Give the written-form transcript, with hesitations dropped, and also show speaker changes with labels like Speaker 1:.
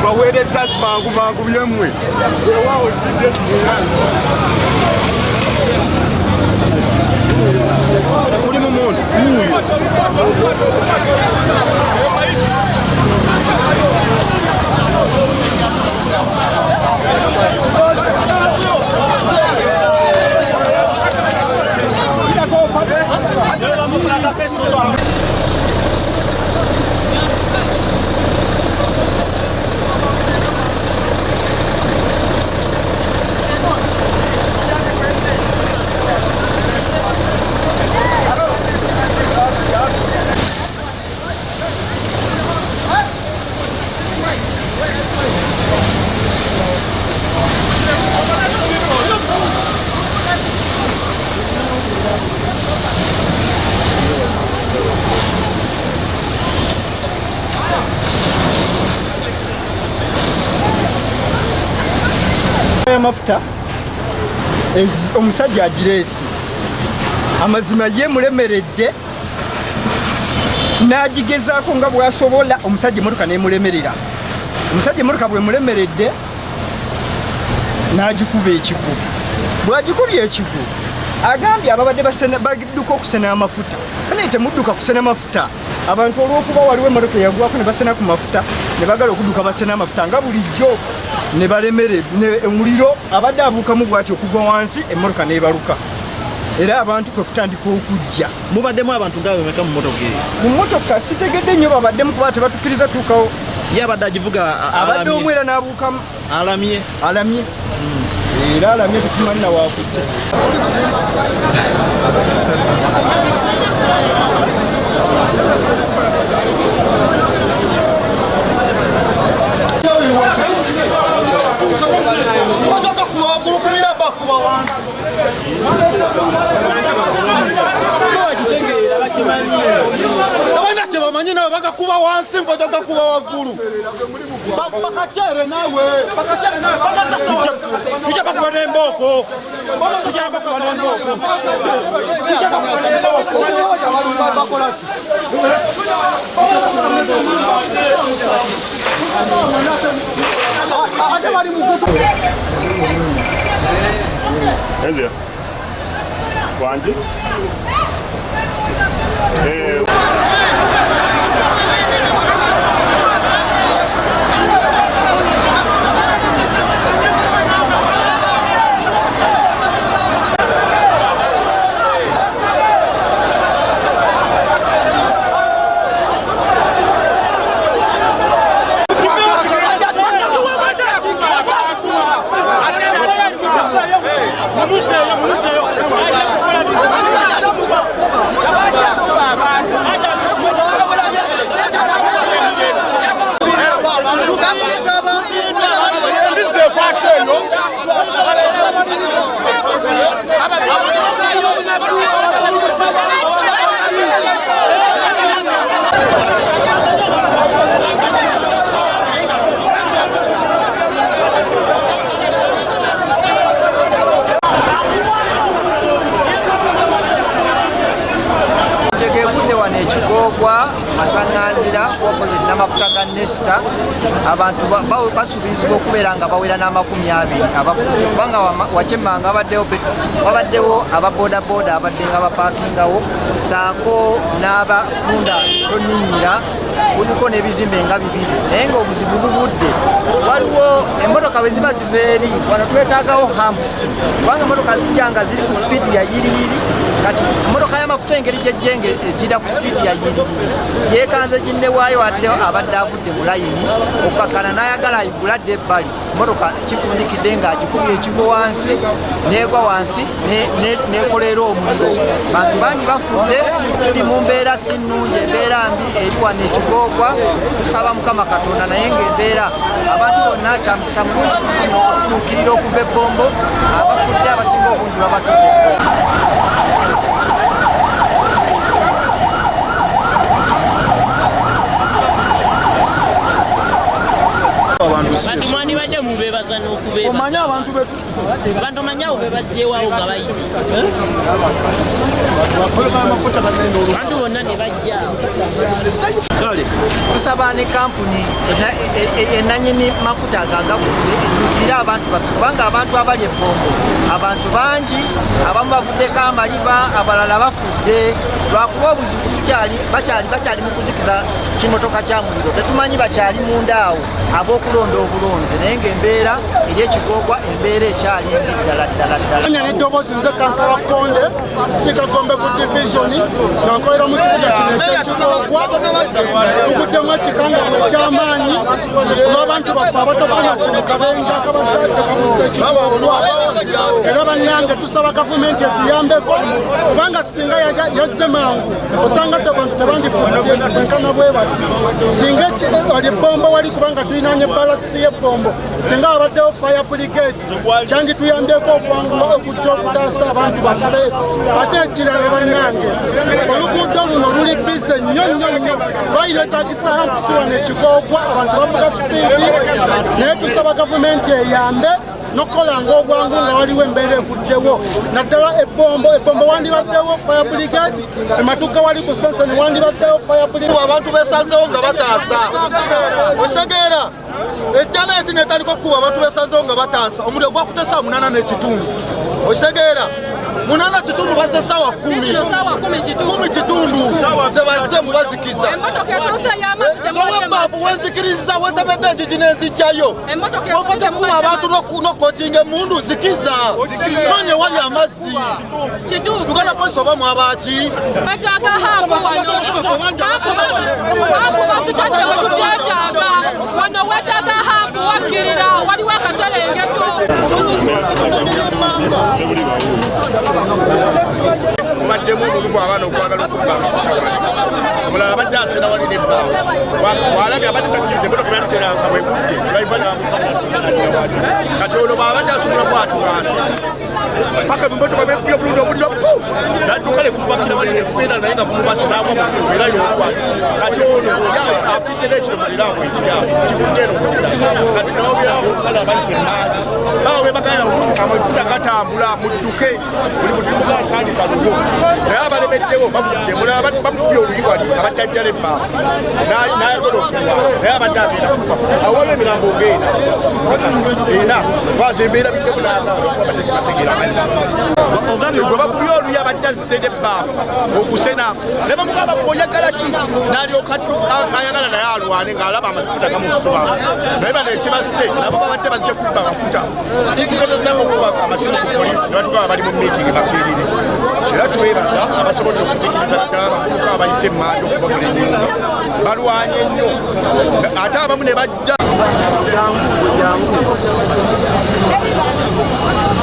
Speaker 1: baweereza mangu byemwe kuli mu muntu amafuta omusajja agireesi amazima ye mulemeredde n'agigezaako nga bw'asobola omusajja emmotoka n'emulemerera omusajja emmotoka bwe mulemeredde n'agikuba ekigu bw'agikubye ekigu agambye ababadde badduka okusena amafuta naye temudduka kusena mafuta abantu olw'okuba waliwo emmotoka eyagwako ne basena ku mafuta ne bagala okudduka basena amafuta nga bulijjo ne balemere omuliro abadde abuukamu bw'ati okugwa wansi emmotoka n'ebaluka era abantu kwe kutandika okujja.
Speaker 2: Mubaddemu abantu nga bemeka mu mmotoka eyo?
Speaker 1: Mu mmotoka sitegedde nnyo babaddemu kuba tebatukkiriza tuukawo.
Speaker 2: Ye abadde agivuga alamye?
Speaker 1: Abadde omu era n'abuukamu.
Speaker 2: Alamye?
Speaker 1: Alamye. Era alamye tukimanyi na waakutte.
Speaker 3: Manyina baka kuba wansi mpaka kuba waggulu bakachere nawe kija bakuba nemboko kija bakuba nemboko kija bakuba nemboko bakola ate bali mukutu
Speaker 4: ndio kwanje
Speaker 5: ekigogwa masanganzira wakoze n'amafuta ga Nesta abantu basuubizibwa okubeera nga bawera n'amakumi 20 abafudde kubanga wakemanga babaddewo ababodaboda abadde nga bapaakingawo saako n'abatunda toninyira kuliko n'ebizimbe nga 2 naye ng'obuzibu bubudde waliwo emmotoka bwe ziba ziva eri wano twetaagawo hampusi kubanga emmotoka zijja nga ziri ku sipiidi ya yiriyiri kati emmotoka y'amafuta engeri gyejjenge ejjira ku sipiidi ya yiriyiri yeekanze ginnewaayo addeho abadde avudde mu layini okukakkana n'ayagala ayiguladde ebbali emmotoka kifundikidde ng'agikubye ekigo wansi n'egwa wansi n'ekolera omuliro bantu bangi bafudde tuli mu mbeera si nnungi embeera mbi eri wano ekigogwa tusaba mukama katonda naye ng'embeera abantu bonna kyamukisa mulungi tufuna okutuukirira okuva ebbombo abafudde abasinga obungi babatudde
Speaker 1: abantu
Speaker 6: bantu mwani badde mubebaza n'okubebaza
Speaker 3: omanya abantu betu
Speaker 6: bantu manyawo bebajjewawo nga bayi bantu bonna ne bajja
Speaker 2: kale
Speaker 5: tusaba ne kampuni enanyini mafuta agagakuddukirira abantu baffe kubanga abantu abali ebbombo abantu bangi abamu bavuddeko amaliba abalala bafudde lwakuba obuzibu bakyali mu kuzikiza kimotoka kya muliro tetumanyi bakyali mundaawo ab'okulonda obulonzi naye ng'embeera eri ekigogwa embeera ekyali mbi ddala
Speaker 3: n'eddoboozi nze kansala Konde kikakombe ku divisioni nankolera mu kibuga kino ekyekigogwa tuguddemu ekikangano ky'amaanyi olw'abantu baffe abatokana kabenga kabadde kamusa ekigogwa era bannange tusaba gavumenti etuyambeko kubanga singa yazze mangu osanga abantu tebandifudde enkana bwe bati singa oli ebbombo wali kubanga tulinanye balakisi y'ebbombo singa wabaddewo fire brigade kyandituyambyeko okwanguwa okujja okutaasa abantu baffe ate ekirala bannange oluguudo luno luli bize nnyo bayiretagisa ampusi wano ekigogwa abantu bavuga sipiidi naye tusaba gavumenti eyambe nokolanga obwangu nga waliwo embeera eguddewo naddala ebbombo wandibaddewo fire brigade ematuka wali ku senseni wandibaddewo fire brigade abantu besanzewo nga bataasa osegeera ejjala eti netandika okukuba abantu besanzewo nga bataasa omuliro gwakutesa 8 n'ekitundu osegeera 8 kitundu bazze sawa 10 kitundu zebazze mubazikiza sowebbaafu wenzikiriza wetabedde enjiji n'enzijjayo okotekuba abantu nokotinga emundu zikiza nonye wali amazzi tugenda polisi oba mwabaki
Speaker 7: wano wetaaga hampu wakkirira waliwo akaserengeto
Speaker 3: mubaddemu omuguvu abaana okwagala okubba amafuta omulala abadde asena wali nebbaawo walabye abadde takkiriza emotoka byatutera kabwegudde kati ono baabadde asobola bwatulwase paka mumotoka bekubye obulungi obuliro pu nadduka nekubakira wali nekubeera naye nga kumubasi naava mukiro era yolwa kati ono yali afidde n'ekiromuliraabwe ekiyali kigudde eno munda kati nawobyerawo okukala abayite maadi bawa webagala amafuta gatambula mudduke buli muntu atandika lugo naye abalemeddewo bafudde mulala bamukubye oluyi wali abadde ajjala ebbaafu nayagola okuwa naye abadde agenda kufa awo waliwo emirambo ng'ena ena lwazi embeera biddemulanga abadde sibategeera gwe bakubye oluyi abadde azise n'ebbaafu okusena ne bamugamba oyagala ki n'alyoka ayagala naye alwane ng'alaba amafuta gamusuba naye bano ekibasse nabo babadde bazze kubba amafuta tugezezaako okuba amasimu ku poliisi ne batugaba bali mu miitingi bakiirire era tubeebaza abasobodde okuzikiriza ddala abavubuka abayise emmanja okubagula ennyumba balwanye nnyo ate abamu ne bajja